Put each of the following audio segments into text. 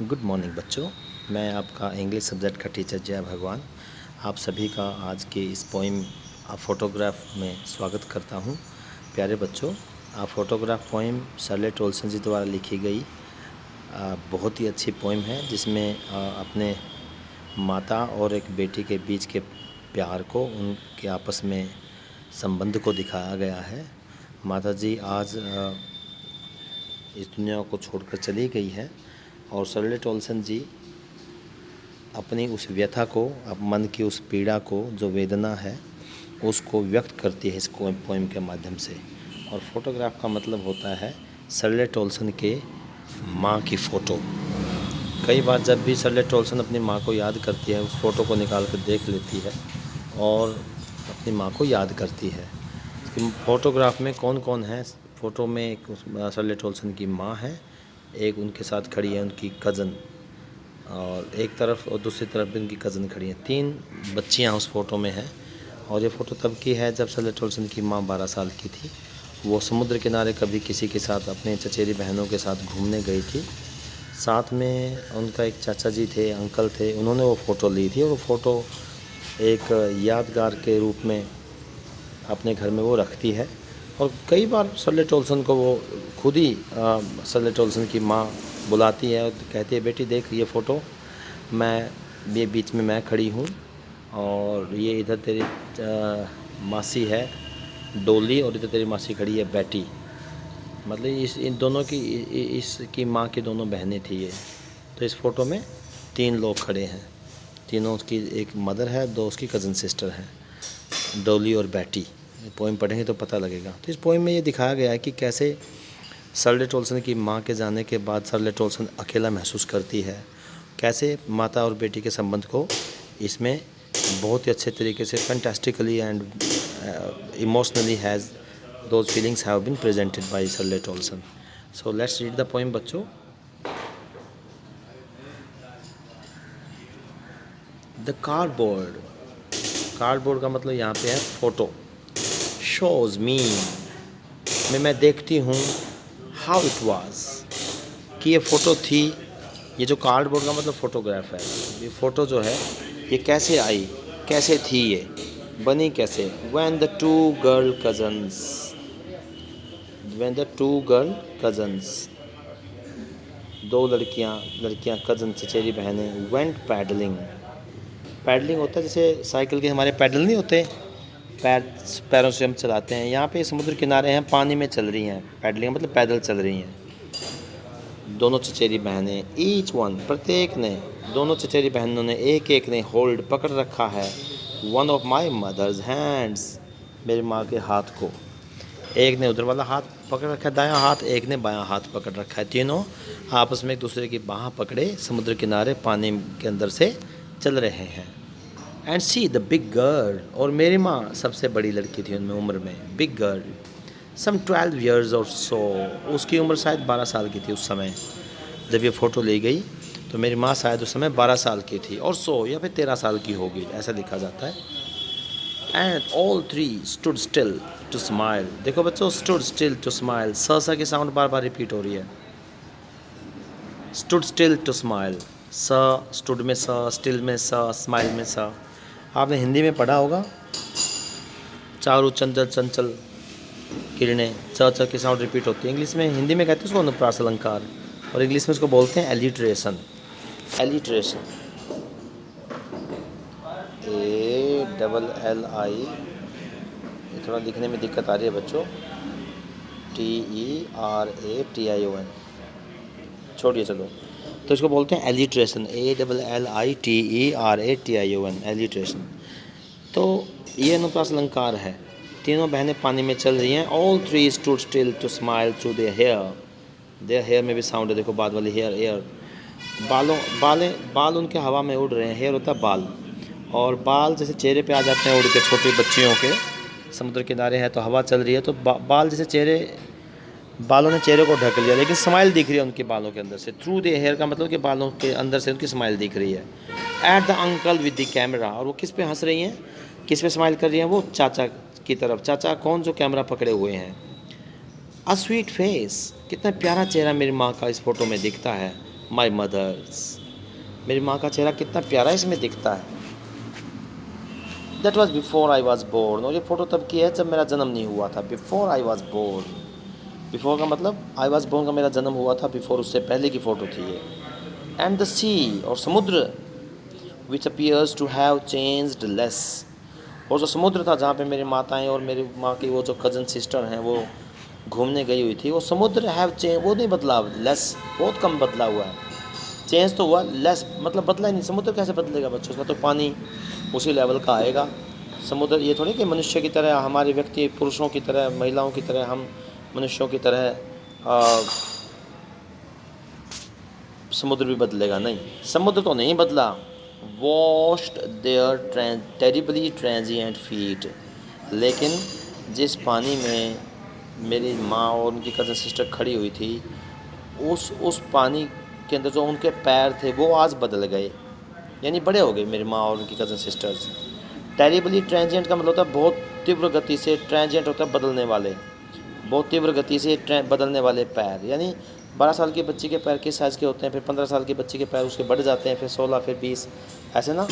Good morning बच्चों। मैं आपका इंग्लिश सब्जेक्ट का टीचर जय भगवान आप सभी का आज के इस पोइम फोटोग्राफ में स्वागत करता हूं। प्यारे बच्चों, फोटोग्राफ पोइम शर्ले टोल्सन जी द्वारा लिखी गई बहुत ही अच्छी पोइम है, जिसमें अपने माता और एक बेटी के बीच के प्यार को, उनके आपस में संबंध को दिखाया गया है। माता जी आज इस दुनिया को छोड़कर चली गई है और शर्ले टोल्सन जी अपनी उस व्यथा को, अब मन की उस पीड़ा को, जो वेदना है, उसको व्यक्त करती है इस पोइम के माध्यम से। और फोटोग्राफ का मतलब होता है शर्ले टोल्सन के माँ की फ़ोटो। कई बार जब भी शर्ले टोल्सन अपनी माँ को याद करती है, उस फ़ोटो को निकाल कर देख लेती है और अपनी माँ को याद करती है। फ़ोटोग्राफ में कौन कौन है? फ़ोटो में एक शर्ले टोल्सन की माँ है, एक उनके साथ खड़ी है उनकी कज़न, और एक तरफ और दूसरी तरफ भी उनकी कज़न खड़ी हैं। 3 बच्चियाँ उस फ़ोटो में हैं। और ये फ़ोटो तब की है जब शर्ले टोल्सन की माँ 12 साल की थी। वो समुद्र किनारे कभी किसी के साथ, अपने चचेरी बहनों के साथ घूमने गई थी। साथ में उनका एक चाचा जी थे, अंकल थे, उन्होंने वो फ़ोटो ली थी और वो फ़ोटो एक यादगार के रूप में अपने घर में वो रखती है। और कई बार शर्ले टोल्सन को वो खुद ही शर्ले टोल्सन की माँ बुलाती है और कहती है, बेटी देख ये फ़ोटो, मैं ये बीच में मैं खड़ी हूँ और ये इधर तेरी मासी है डोली और इधर तेरी मासी खड़ी है बेटी। मतलब इन दोनों की, इसकी माँ की दोनों बहनें थी ये। तो इस फ़ोटो में 3 लोग खड़े हैं, तीनों उसकी, एक मदर है, 2 उसकी कज़न सिस्टर हैं, डोली और बेटी। पोइम पढ़ेंगे तो पता लगेगा। तो इस पोइम में ये दिखाया गया है कि कैसे शर्ले टोल्सन की माँ के जाने के बाद शर्ले टोल्सन अकेला महसूस करती है, कैसे माता और बेटी के संबंध को इसमें बहुत ही अच्छे तरीके से, fantastically and emotionally has those feelings have been presented by Shirley Tolson. So let's read the poem बच्चों। द कार्डबोर्ड, कार्डबोर्ड का मतलब यहाँ पे है फ़ोटो। शोज़ मी, मैं देखती हूँ, हाउ इट वाज, कि ये फ़ोटो थी। ये जो कार्डबोर्ड का मतलब फ़ोटोग्राफ है, ये फ़ोटो जो है ये कैसे आई, कैसे थी, ये बनी कैसे। When the two girl cousins, when the two girl cousins, 2 लड़कियाँ कज़न, चचेरी बहनें, वेंट पैडलिंग। पैडलिंग होता है जैसे साइकिल के हमारे पैडल नहीं होते, पैरों से हम चलाते हैं। यहाँ पे समुद्र किनारे हैं, पानी में चल रही हैं, पैडलिंग मतलब पैदल चल रही हैं दोनों चचेरी बहनें। ईच वन, प्रत्येक ने, दोनों चचेरी बहनों ने, एक एक ने, होल्ड पकड़ रखा है, one of my mother's hands, मेरी माँ के हाथ को। एक ने उधर वाला हाथ पकड़ रखा है, दायां हाथ, एक ने बायां हाथ पकड़ रखा है। तीनों आपस में एक दूसरे की बाह पकड़े समुद्र किनारे पानी के अंदर से चल रहे हैं। And see the big girl, और मेरी माँ सबसे बड़ी लड़की थी उनमें उम्र में, बिग गर्ल, सम 12 ईयर्स और सो, उसकी उम्र शायद 12 साल की थी उस समय जब ये फ़ोटो ली गई। तो मेरी माँ शायद उस समय 12 साल की थी, और सो या फिर 13 साल की होगी, ऐसा लिखा जाता है। And all 3 stood still to smile. देखो बच्चों, स्टूड स्टिल टू स्माइल, सा की साउंड बार बार रिपीट हो रही है। स्टूड स्टिल टू स्माइल, सा, स्टूड में सा, स्टिल में सा, स्माइल में सा। आपने हिंदी में पढ़ा होगा, चारू चंचल चंचल किरणें, च की साउंड रिपीट होती है। इंग्लिश में, हिंदी में कहते हैं उसको अनुप्रास अलंकार, और इंग्लिश में इसको बोलते हैं एलिट्रेशन। एलिट्रेशन, ALLI, ये थोड़ा लिखने में दिक्कत आ रही है बच्चों, TERATION, छोड़िए चलो। तो इसको बोलते हैं एलिट्रेशन, ALLITERATION, एलिट्रेशन। तो ये अनुप्रास अलंकार है। तीनों बहनें पानी में चल रही हैं। All 3 stood still to smile through their hair, their hair में भी साउंड है, देखो बाद वाली हेयर, एयर, बाल उनके हवा में उड़ रहे हैं। हेयर होता है बाल, और बाल जैसे चेहरे पे आ जाते हैं उड़ के, छोटी बच्चियों के, समुद्र किनारे है तो हवा चल रही है तो बाल जैसे बालों ने चेहरे को ढक लिया, लेकिन स्माइल दिख रही है उनके बालों के अंदर से। थ्रू द हेयर का मतलब कि बालों के अंदर से उनकी स्माइल दिख रही है। At the uncle with the camera, और वो किस पे हंस रही हैं, किस पे स्माइल कर रही हैं, वो चाचा की तरफ। चाचा कौन, जो कैमरा पकड़े हुए हैं। अ स्वीट फेस, कितना प्यारा चेहरा मेरी माँ का इस फ़ोटो में दिखता है। My mother's. मेरी माँ का चेहरा कितना प्यारा इसमें दिखता है। That was before I was born, और ये फ़ोटो तब की है जब मेरा जन्म नहीं हुआ था। Before I was born, before का मतलब आई वॉज बोर्न का मेरा जन्म हुआ था, बिफोर उससे पहले की फ़ोटो थी ये। एंड द सी, और समुद्र, which appears to have changed less, और जो समुद्र था जहाँ पे मेरी माताएं और मेरी माँ की वो जो कज़न सिस्टर हैं वो घूमने गई हुई थी, वो समुद्र हैव चेंज, वो नहीं बदला, लेस, बहुत कम बदला हुआ है। चेंज तो हुआ, लेस मतलब बदला ही नहीं। समुद्र कैसे बदलेगा बच्चों, उसका तो पानी उसी लेवल का आएगा। समुद्र ये थोड़ी कि मनुष्य की तरह, हमारे व्यक्ति पुरुषों की तरह, महिलाओं की तरह, हम मनुष्यों की तरह समुद्र भी बदलेगा, नहीं, समुद्र तो नहीं बदला। Washed their terribly transient feet, लेकिन जिस पानी में मेरी माँ और उनकी कज़न सिस्टर खड़ी हुई थी, उस पानी के अंदर जो उनके पैर थे वो आज बदल गए, यानी बड़े हो गए मेरी माँ और उनकी कज़न सिस्टर्स। टेरिबली ट्रांजिएंट का मतलब होता है बहुत तीव्र गति से, ट्रांजिएंट होता है बदलने वाले, बहुत तीव्र गति से बदलने वाले पैर। यानी 12 साल की बच्ची के पैर किस साइज़ के होते हैं, फिर 15 साल की बच्ची के पैर उसके बढ़ जाते हैं, फिर 16, फिर 20, ऐसे ना।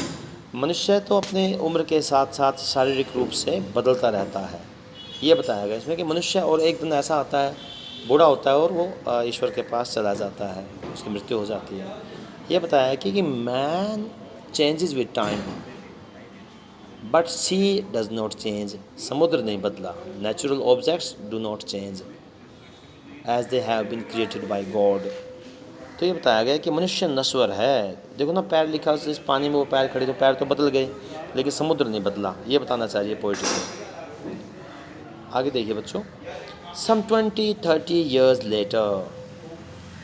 मनुष्य तो अपने उम्र के साथ साथ शारीरिक रूप से बदलता रहता है। ये बताया गया इसमें कि मनुष्य और एक दिन ऐसा आता है, बूढ़ा होता है और वो ईश्वर के पास चला जाता है, उसकी मृत्यु हो जाती है। ये बताया है कि man changes with time but sea does not change, समुद्र नहीं बदला। Natural objects do not change as they have been created by God. तो ये बताया गया कि मनुष्य नश्वर है। देखो ना, पैर लिखा इस पानी में, वो पैर खड़े तो पैर तो बदल गए, लेकिन समुद्र नहीं बदला। ये बताना चाहिए पोइट्री में। आगे देखिए बच्चों, सम 20-30 years लेटर,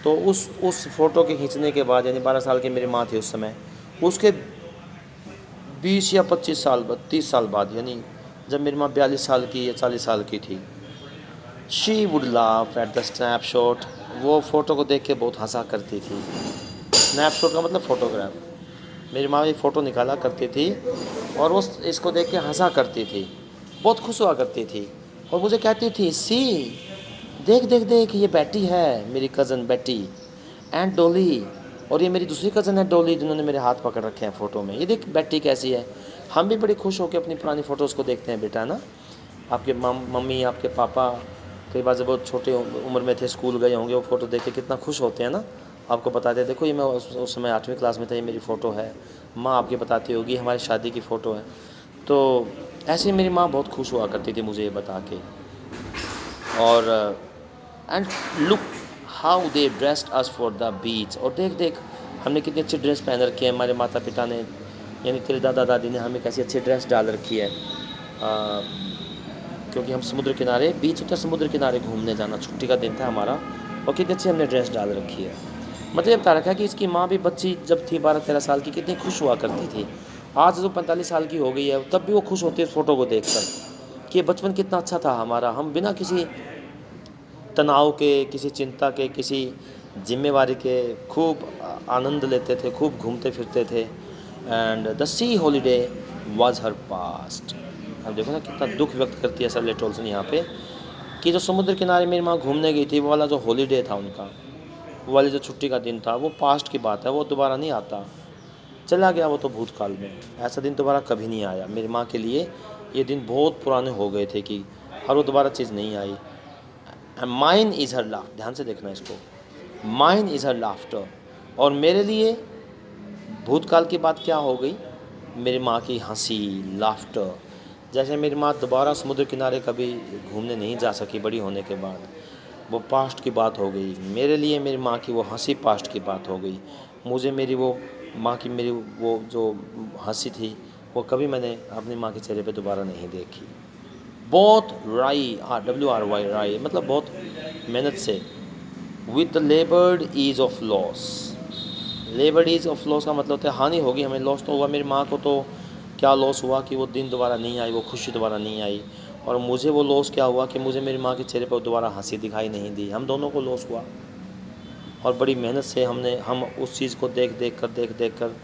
तो उस फ़ोटो के खींचने के बाद, यानी 12 साल की मेरी माँ थी उस समय, उसके 20 या 25 साल बाद, 30 साल बाद, यानी जब मेरी माँ 42 साल की या 40 साल की थी, she would laugh at the snapshot, वो फ़ोटो को देख के बहुत हंसा करती थी। स्नैपशॉट का मतलब फ़ोटोग्राफ। मेरी माँ ये फ़ोटो निकाला करती थी और वो इसको देख के हंसा करती थी, बहुत खुश हुआ करती थी, और मुझे कहती थी, सी, देख देख देख, ये बेटी है मेरी कज़न बेटी, एंड डॉली, और ये मेरी दूसरी कज़न है डॉली, जिन्होंने मेरे हाथ पकड़ रखे हैं फ़ोटो में, ये देख बेटी कैसी है। हम भी बड़ी खुश होकर अपनी पुरानी फ़ोटोज़ को देखते हैं बेटा ना। आपके मम्मी, आपके पापा कई बार जब बहुत छोटे उम्र में थे, स्कूल गए होंगे, वो फ़ोटो देख के कितना खुश होते हैं ना। आपको बताते हैं, देखो ये मैं उस समय 8वीं क्लास में था, ये मेरी फ़ोटो है। माँ आपकी बताती होगी हमारी शादी की फ़ोटो है। तो ऐसे ही मेरी माँ बहुत खुश हुआ करती थी मुझे ये बता के। और and look how they dressed us for the beach, और देख देख हमने कितनी अच्छी ड्रेस पहन रखी है, हमारे माता पिता ने, यानी तेरे दादा दादी ने हमें कैसी अच्छी ड्रेस डाल रखी है, क्योंकि हम समुद्र किनारे, बीच होता है समुद्र किनारे घूमने जाना, छुट्टी का दिन था हमारा, और कितनी अच्छी हमने ड्रेस डाल रखी है। मतलब ये बता रखा है कि इसकी माँ भी बच्ची जब थी 12-13 साल की, कितनी खुश हुआ करती थी। आज जो 45 साल की हो गई है, तब भी वो खुश होती है इस फ़ोटो को देख कर कि बचपन कितना अच्छा था हमारा, हम बिना किसी तनाव के, किसी चिंता के, किसी जिम्मेवारी के खूब आनंद लेते थे, खूब घूमते फिरते थे। And the C holiday was her past. अब देखो ना कितना दुख व्यक्त करती है सरले टोल्सन यहाँ पे, कि जो समुद्र किनारे मेरी माँ घूमने गई थी, वो वाला जो हॉलीडे था उनका, वो वाली जो छुट्टी का दिन था, वो पास्ट की बात है, वो दोबारा नहीं आता, चला गया वो तो भूतकाल में। ऐसा दिन दोबारा कभी नहीं आया। मेरी माँ के लिए ये दिन बहुत पुराने हो गए थे कि हर वो दोबारा चीज़ नहीं आई। माइन इज़ हर लाफ, ध्यान से देखना इसको, माइन इज़ हर लाफ्टर, और मेरे लिए भूतकाल की बात क्या हो गई, मेरी माँ की हंसी, लाफ्टर। जैसे मेरी माँ दोबारा समुद्र किनारे कभी घूमने नहीं जा सकी बड़ी होने के बाद, वो पास्ट की बात हो गई। मेरे लिए मेरी माँ की वो हंसी पास्ट की बात हो गई। मुझे मेरी वो माँ की, मेरी वो जो हंसी थी, वो कभी मैंने अपनी माँ के चेहरे पे दोबारा नहीं देखी। बहुत राई, WRY, राई मतलब बहुत मेहनत से, with the laboured ease of loss. Laboured ease of loss का मतलब होता है हानि होगी हमें, लॉस तो हुआ। मेरी माँ को तो क्या लॉस हुआ कि वो दिन दोबारा नहीं आई, वो खुशी दोबारा नहीं आई, और मुझे वो लॉस क्या हुआ कि मुझे मेरी माँ के चेहरे पर दोबारा हंसी दिखाई नहीं दी। हम दोनों को लॉस हुआ, और बड़ी मेहनत से हम उस चीज़ को देख देख कर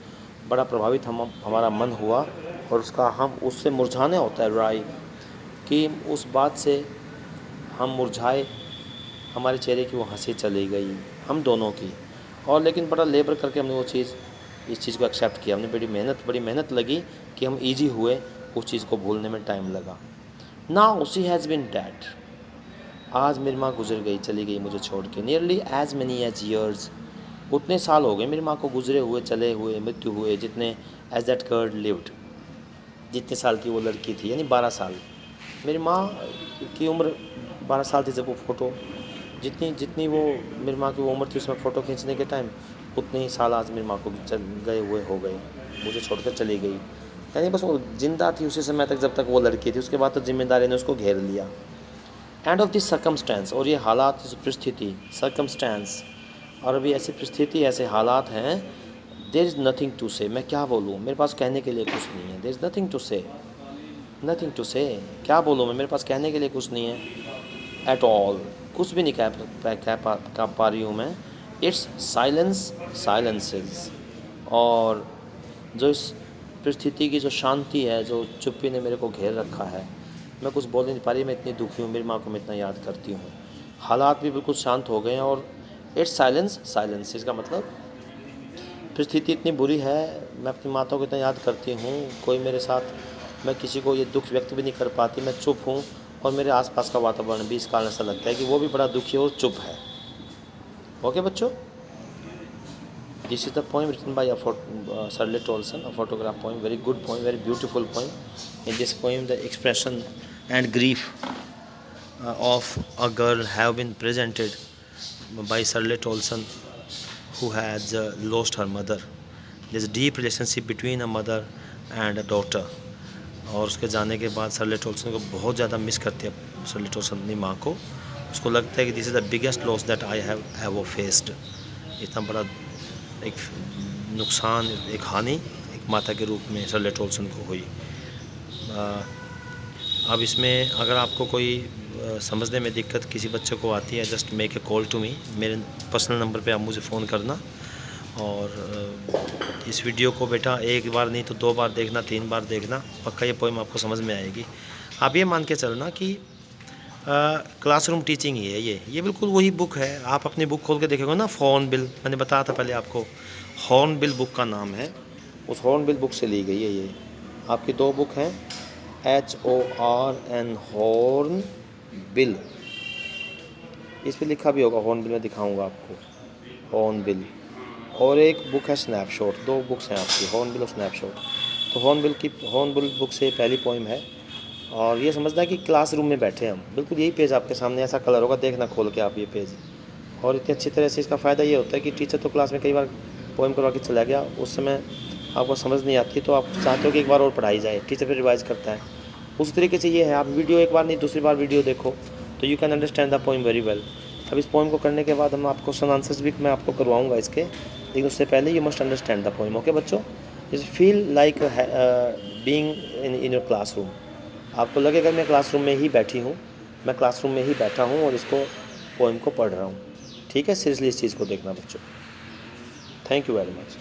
बड़ा प्रभावित हमारा मन हुआ, और उसका हम उससे मुरझाने होता है राय, कि उस बात से हम मुरझाए, हमारे चेहरे की वो हंसी चली गई हम दोनों की। और लेकिन बड़ा लेबर करके हमने वो चीज़ इस चीज़ को एक्सेप्ट किया। हमने बड़ी मेहनत लगी कि हम ईजी हुए, उस चीज़ को भूलने में टाइम लगा। Now she has been dead, आज मेरी माँ गुजर गई, चली गई मुझे छोड़ के। Nearly as many as years, उतने साल हो गए मेरी माँ को गुजरे हुए, चले हुए, मृत्यु हुए, जितने एज दैट गर्ल लिव्ड, जितने साल की वो लड़की थी, यानी 12 साल। मेरी माँ की उम्र 12 साल थी जब वो फ़ोटो, जितनी जितनी वो मेरी माँ की वो उम्र थी उसमें फ़ोटो खींचने के टाइम, उतने ही साल आज मेरी माँ को चल गए हुए हो गए, मुझे छोड़कर चली गई। यानी बस वो ज़िंदा थी उसी समय तक जब तक वो लड़की थी, उसके बाद तो जिम्मेदारी ने उसको घेर लिया। एंड ऑफ दिस सर्कमस्टेंस, और ये हालात, परिस्थिति, सर्कमस्टेंस, और अभी ऐसी परिस्थिति, ऐसे हालात हैं, देर इज़ नथिंग टू से। मैं क्या बोलूँ, मेरे पास कहने के लिए कुछ नहीं है। देर इज़ नथिंग टू से, नथिंग टू से, क्या बोलूँ मैं, मेरे पास कहने के लिए कुछ नहीं है एट ऑल, कुछ भी नहीं कह पा रही हूँ मैं। इट्स साइलेंस साइलेंसेस, और जो इस परिस्थिति की जो शांति है, जो चुप्पी ने मेरे को घेर रखा है, मैं कुछ बोल नहीं पा रही। मैं इतनी दुखी हूँ, मेरी माँ को मैं इतना याद करती हूँ। हालात भी बिल्कुल शांत हो गए हैं, और इट्स साइलेंस साइलेंसेस का मतलब परिस्थिति इतनी बुरी है, मैं अपनी माता को इतना याद करती हूँ, कोई मेरे साथ, मैं किसी को ये दुख व्यक्त भी नहीं कर पाती, मैं चुप हूँ, और मेरे आसपास का वातावरण भी इस कारण ऐसा लगता है कि वो भी बड़ा दुखी और चुप है। ओके बच्चों, this is the poem written by Shirley Tolson, a photograph poem, very good poem, very beautiful poem. In this poem, the expression and grief of a girl have been presented by Shirley Tolson, who has lost her mother. There is a deep relationship between a mother and a daughter. और उसके जाने के बाद शर्ले टोल्सन को बहुत ज़्यादा miss करती है शर्ले टोल्सन अपनी माँ को। उसको लगता है कि this is the biggest loss that I have ever faced. इतना बड़ा एक नुकसान, एक हानि एक माता के रूप में शर्ले टोल्सन को हुई। अब इसमें अगर आपको कोई समझने में दिक्कत किसी बच्चे को आती है, just make a call to me, मेरे पर्सनल नंबर पे आप मुझे फ़ोन करना। और इस वीडियो को बेटा एक बार नहीं तो 2 बार देखना, 3 बार देखना, पक्का ये पोएम आपको समझ में आएगी। आप ये मान के चलना कि क्लासरूम टीचिंग ही है ये बिल्कुल वही बुक है। आप अपनी बुक खोल के देखेंगे ना, हॉर्नबिल, मैंने बताया था पहले आपको, हॉर्नबिल बुक का नाम है, उस हॉर्नबिल बुक से ली गई है ये। आपकी 2 बुक हैं, HORN, हॉर्नबिल, इस पर लिखा भी होगा हॉर्नबिल, में दिखाऊंगा आपको हॉर्नबिल। और एक बुक है स्नैपशॉट, 2 बुक्स हैं आपकी, हॉर्नबिल और स्नैपशॉट। तो हॉर्नबिल बुक से पहली पोइम है, और ये समझना है कि क्लासरूम में बैठे हम, बिल्कुल यही पेज आपके सामने ऐसा कलर होगा, देखना खोल के आप ये पेज। और इतनी अच्छी तरह से इसका फ़ायदा ये होता है कि टीचर तो क्लास में कई बार पोइम करवा के चला गया, उस समय आपको समझ नहीं आती, तो आप चाहते हो कि एक बार और पढ़ाई जाए, टीचर फिर रिवाइज़ करता है। उस तरीके से ये है, आप वीडियो एक बार नहीं दूसरी बार वीडियो देखो तो you can understand the poem very well. अब इस पोइम को करने के बाद हम आपको क्वेश्चन आंसर्स भी मैं आपको करवाऊँगा इसके, लेकिन उससे पहले you must understand the poem. Okay बच्चों, is feel like being in your classroom. आपको लगेगा मैं क्लासरूम में ही बैठी हूँ, मैं क्लासरूम में ही बैठा हूँ और इसको पोइम को पढ़ रहा हूँ। ठीक है, सीरियसली इस चीज़ को देखना बच्चों। Thank you very much.